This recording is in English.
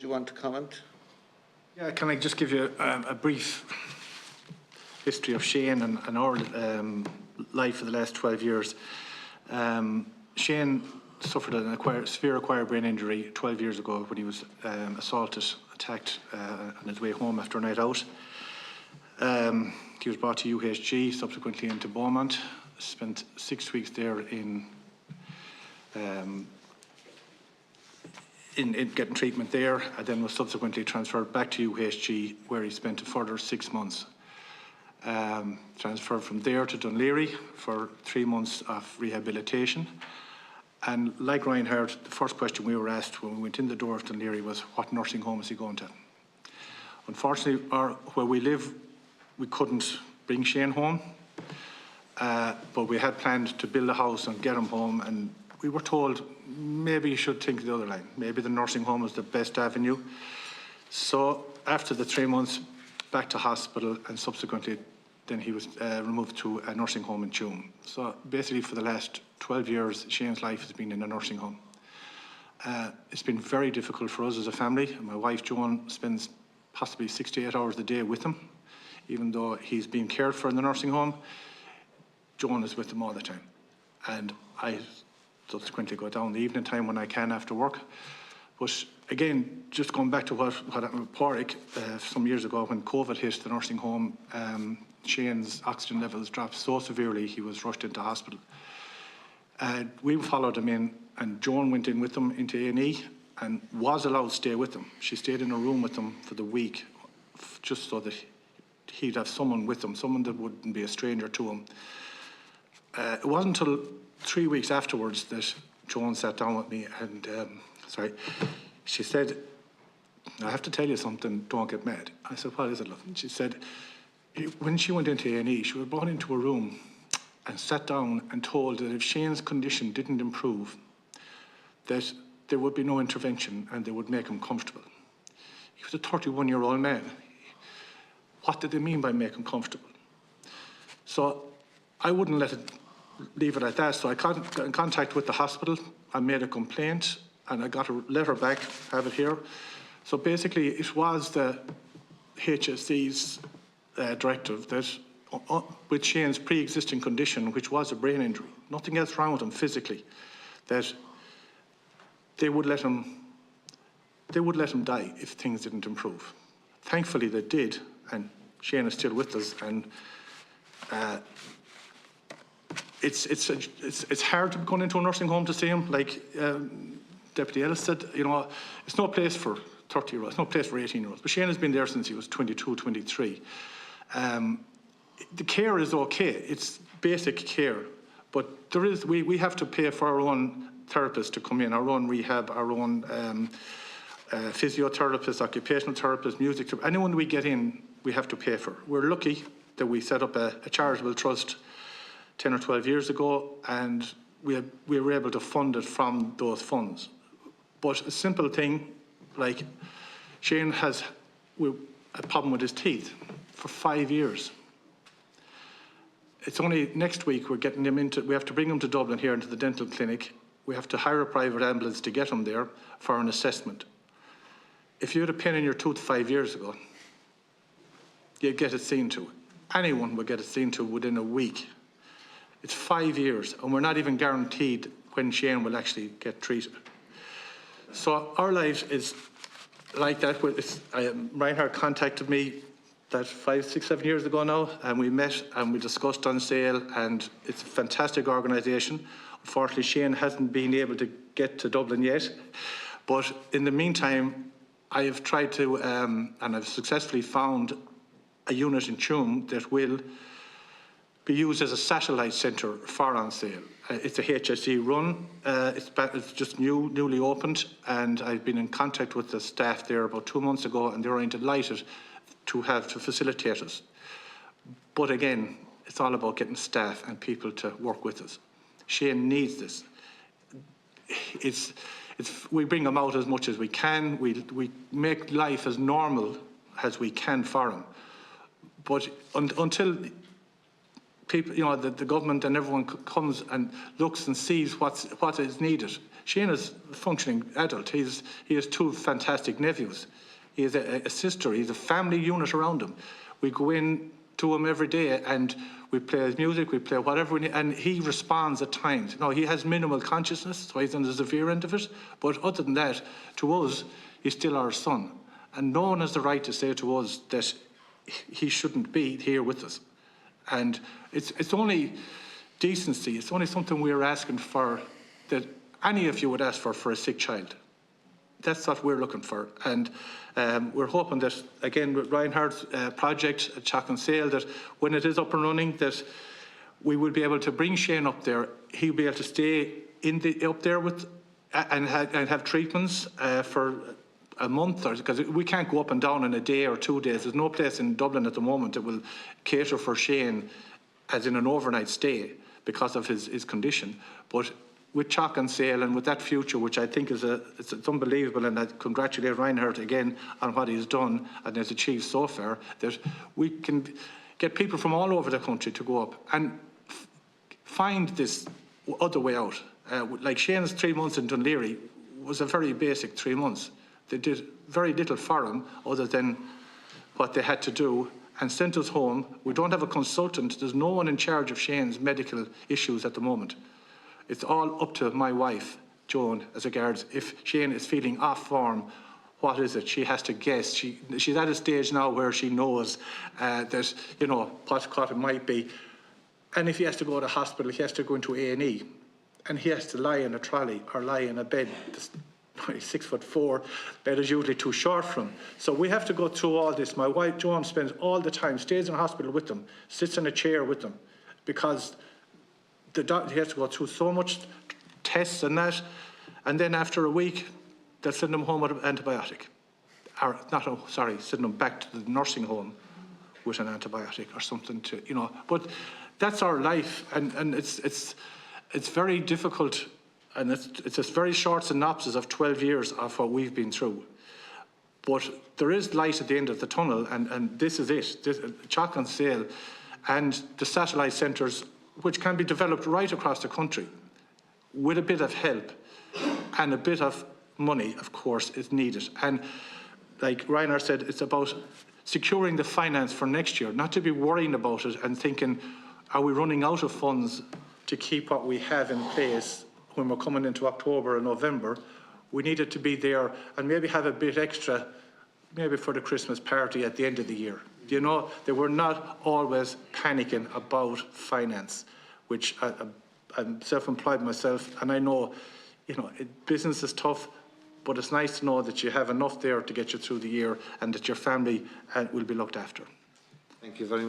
Do you want to comment? Yeah, can I just give you a brief history of Shane and our life for the last 12 years. Shane suffered a severe acquired brain injury 12 years ago when he was attacked on his way home after a night out. He was brought to UHG, subsequently into Beaumont, spent 6 weeks there in getting treatment there, and then was subsequently transferred back to UHG, where he spent a further 6 months. Transferred from there to Dunleary for 3 months of rehabilitation. And like Reinhard, the first question we were asked when we went in the door of Dunleary was, what nursing home is he going to? Unfortunately, where we live, we couldn't bring Shane home, but we had planned to build a house and get him home, and we were told maybe you should think the other line. Maybe the nursing home is the best avenue. So after the 3 months, back to hospital, and subsequently then he was removed to a nursing home in Tuam. So basically for the last 12 years, Shane's life has been in a nursing home. It's been very difficult for us as a family. My wife Joan spends possibly 6 to 8 hours a day with him. Even though he's being cared for in the nursing home, Joan is with him all the time. And I subsequently go down the evening time when I can after work. But again, just going back to what happened with Porrick some years ago when COVID hit the nursing home, Shane's oxygen levels dropped so severely he was rushed into hospital. We followed him in, and Joan went in with him into A&E and was allowed to stay with him. She stayed in a room with him for the week, just so that he'd have someone with him, someone that wouldn't be a stranger to him. It wasn't until 3 weeks afterwards that Joan sat down with me and, she said, I have to tell you something, don't get mad. I said, what is it, love? And she said, when she went into A&E, she was brought into a room and sat down and told that if Shane's condition didn't improve, that there would be no intervention and they would make him comfortable. He was a 31-year-old man. What did they mean by make him comfortable? So I wouldn't leave it at that. So I got in contact with the hospital. I made a complaint and I got a letter back, have it here. So basically it was the HSC's directive that with Shane's pre-existing condition, which was a brain injury, nothing else wrong with him physically, that they would let him die if things didn't improve. Thankfully they did, and Shane is still with us, and it's hard to go into a nursing home to see him. Like Deputy Ellis said, you know, it's no place for 30-year-olds, it's no place for 18-year-olds. But Shane has been there since he was 22, 23. The care is okay, it's basic care, but we have to pay for our own therapists to come in, our own rehab, our own physiotherapists, occupational therapists, music therapists. Anyone we get in, we have to pay for. We're lucky that we set up a charitable trust 10 or 12 years ago, and we were able to fund it from those funds. But a simple thing, like Shane has a problem with his teeth for 5 years. It's only next week we're getting him we have to bring him to Dublin here into the dental clinic. We have to hire a private ambulance to get him there for an assessment. If you had a pin in your tooth 5 years ago, you'd get it seen to. Anyone would get it seen to within a week. It's 5 years, and we're not even guaranteed when Shane will actually get treated. So our life is like that. Reinhard contacted me that 5, 6, 7 years ago now, and we met and we discussed on sale, and it's a fantastic organisation. Unfortunately, Shane hasn't been able to get to Dublin yet, but in the meantime, I have tried to, and I've successfully found a unit in Tuam that will be used as a satellite centre for on sale. It's a HSE run. It's just newly opened, and I've been in contact with the staff there about 2 months ago, and they're delighted to facilitate us. But again, it's all about getting staff and people to work with us. Shane needs this. We bring him out as much as we can. We make life as normal as we can for him. But until people, you know, the government and everyone comes and looks and sees what is needed, Shane is a functioning adult. He has two fantastic nephews. He has a sister. He's a family unit around him. We go in to him every day and we play his music, we play whatever we need, and he responds at times. Now, he has minimal consciousness, so he's on the severe end of it, but other than that, to us, he's still our son. And no one has the right to say to us that he shouldn't be here with us. And it's only decency, it's only something we're asking for, that any of you would ask for a sick child. That's what we're looking for. And we're hoping that, again, with Reinhardt's project at Chalk and Sale, that when it is up and running, that we will be able to bring Shane up there. He'll be able to stay up there with and have treatments for a month, because we can't go up and down in a day or 2 days. There's no place in Dublin at the moment that will cater for Shane as in an overnight stay because of his condition. But with Chalk and Sale and with that future, which I think it's unbelievable, and I congratulate Reinhardt again on what he's done and has achieved so far, that we can get people from all over the country to go up and find this other way out. Like Shane's 3 months in Dunleary was a very basic 3 months. They did very little for him other than what they had to do and sent us home. We don't have a consultant. There's no one in charge of Shane's medical issues at the moment. It's all up to my wife, Joan, as regards if Shane is feeling off form, what is it? She has to guess. She's at a stage now where she knows that, you know, what it might be. And if he has to go to hospital, he has to go into A&E, and he has to lie in a trolley or lie in a bed. He's 6'4", bed is usually too short for him. So we have to go through all this. My wife, Joan, spends all the time, stays in hospital with them, sits in a chair with them, because he has to go through so much tests and that, and then after a week, they'll send him home with an antibiotic. Or, send him back to the nursing home with an antibiotic or something to, you know. But that's our life, and it's very difficult, and it's a very short synopsis of 12 years of what we've been through. But there is light at the end of the tunnel, and this is it. Chalk and Sale and the satellite centres, which can be developed right across the country, with a bit of help and a bit of money, of course, is needed. And like Reinhard said, it's about securing the finance for next year, not to be worrying about it and thinking, are we running out of funds to keep what we have in place when we're coming into October and November? We need it to be there and maybe have a bit extra, maybe for the Christmas party at the end of the year. You know, they were not always panicking about finance, which I'm self-employed myself, and I know, you know, business is tough, but it's nice to know that you have enough there to get you through the year and that your family will be looked after. Thank you very much.